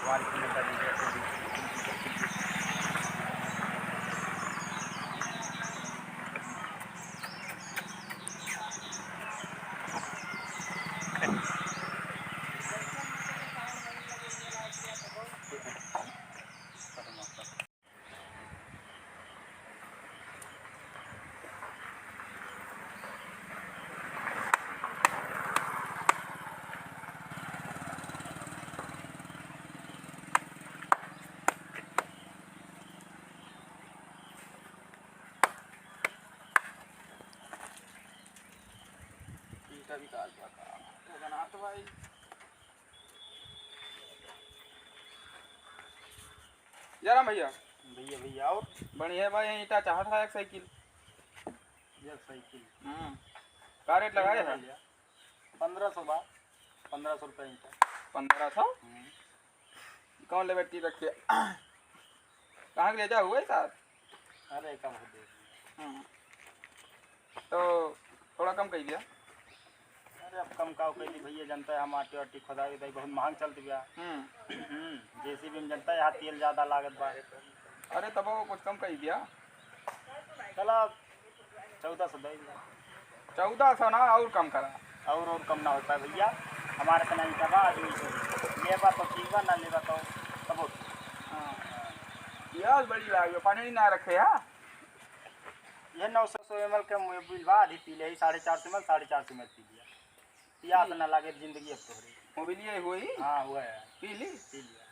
हमारी किलो का दीजिए। तो भाई जरा भैया भैया भैया और बढ़िया भाई ईटा चाह था एक साइकिल। ये साइकिल क्या रेट लगाए है? 1500 बार 1500 रुपये ईंटा। 1500 कौन ले बैठी रखे कहाँ ले जा हुआ साथ? अरे कम हो दे तो थोड़ा कम कर दिया। अरे अब कम का कही भैया जनता है हम आटे वाटी खुदा के बहुत महंग चलती भैया। जेसीबी में जनता है यहाँ तेल ज़्यादा लागत बा। अरे तब वो कुछ कम कर दिया। चला 1400 दे दिया। 1400 ना और कम करा। और कम ना हो पाए भैया हमारे से नहीं दबा आदमी लेबा तो ठीक बा ना लेबा तो तब यार बड़ी लाग पानी ना रखे है। ये 900 ml के मोबिल बा आधी पी ले 450 ml 450 ml पी लिया। प्यास ना लागे जिंदगी अब तोहरी। मोबिल ये हुई? हाँ हुआ है। पी ली? पी लिया।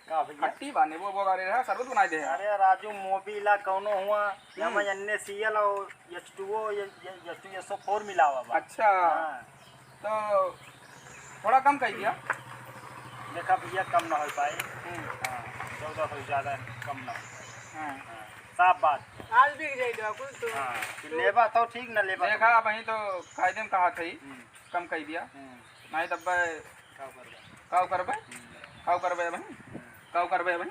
का भैया खट्टी बाने वो बगारे रहा शरबत बना दे। अरे राजू मोबिला कौनो हुआ हम NaCl और H2O H2SO4 मिला हुआ बा। अच्छा तो थोड़ा कम कर दिया। देखा भैया कम ना हो पाए। 1400 ज़्यादा कम ना हो। साफ बात आज भी जाएगा कुछ तो। हाँ लेबा तो ठीक ना लेबा देखा वहीं तो कायदे में कहा थी कम कर दिया। नहीं तब काव करबे काव करबे भाई काव करबे भाई।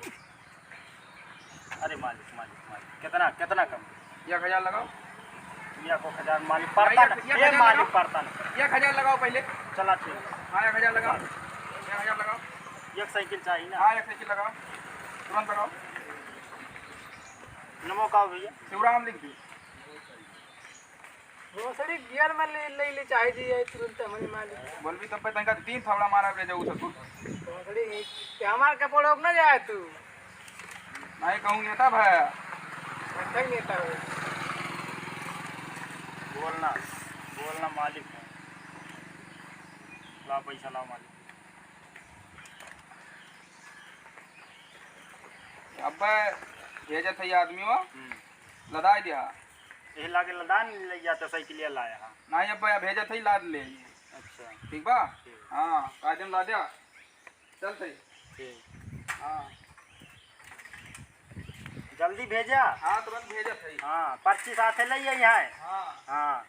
अरे मालिक मालिक मालिक कितना कितना कम 1000 लगाओ। या को 1000 मालिक पड़ता ना ये मालिक पड़ता ना 1000 लगाओ पहले। चला ठीक। हाँ 1000 लगाओ 1000 लगाओ। एक साइकिल चाहिए ना। हाँ एक साइकिल लगाओ तुरंत लगाओ। नमो का भैया शिवराम लिख दी। ग्रोसरी गियर में ले चाहे जी ये तुरंत हमारी मालिक बोल भी तब पे तंका 3 थावड़ा मारा ले जाऊ सकू। ग्रोसरी के हमार कपड़ों ना जाए तू नहीं कहूँ नेता भाई कहीं नेता हो। बोलना बोलना मालिक है। ला पैसा लाओ मालिक। अब भेजा था ये आदमी वो लदा दिया। ये लाके लदान ले जाता साइकिल लाया। हाँ नहीं अब भेजा था लाद ले। अच्छा ठीक बा। हाँ कायदे में ला दिया चल सही। ठीक हाँ जल्दी भेजा। हाँ तुरंत भेजा सही। हाँ पर्ची साथ ले यहाँ है। हाँ हाँ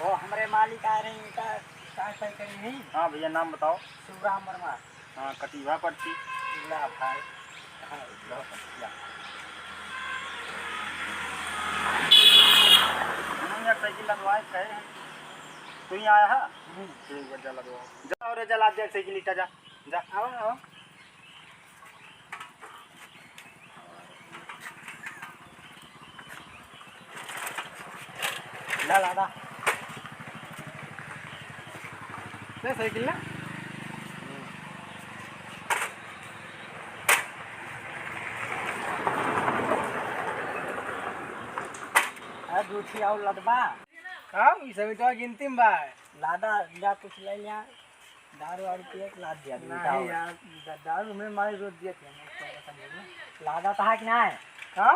वो हमारे मालिक आ रहे हैं का सही करेंगे। हाँ भैया नाम बताओ। शिवराम वर्मा। हाँ कटिवा पर्ची ला भाई साइकिल लगवाए कहे तू ही आया है। ठीक है जा लगवाओ जा और जला दे साइकिल इटा जा जा आओ आओ। ला लादा ले साइकिल ना दूसरी और लदबा। हाँ इसे भी तो गिनती में बा लादा जा कुछ ले लिया दारू और पिए लाद दिया। नहीं यार दारू में मारे रोज दिए थे लादा तो है कि ना है। हाँ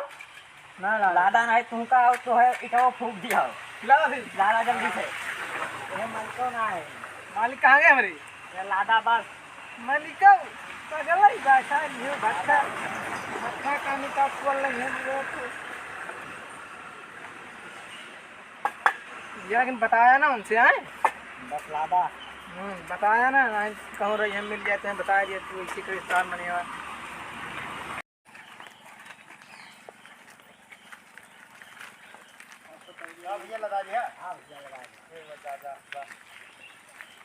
ना लादा नहीं तू का तो है इटा फूक दिया लादा जल्दी से। ये मालिक ना है। मालिक कहाँ गए हमारी ये लादा बस मालिक पगला ही बैठा है भट्टा भट्टा का निकाल खोल नहीं है। लेकिन बताया ना उनसे आए बस लादा बताया ना कहूँ रही हम मिल जाते हैं, बता दिया तू इसी का स्थान बनेगा। भैया लगा दिया। हाँ भैया लगा दिया।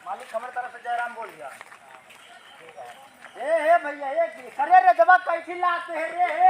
मालिक हमारे तरफ से जयराम बोल दिया। ए हे भैया ये करे रे दबा कैसी लाते हैं रे हे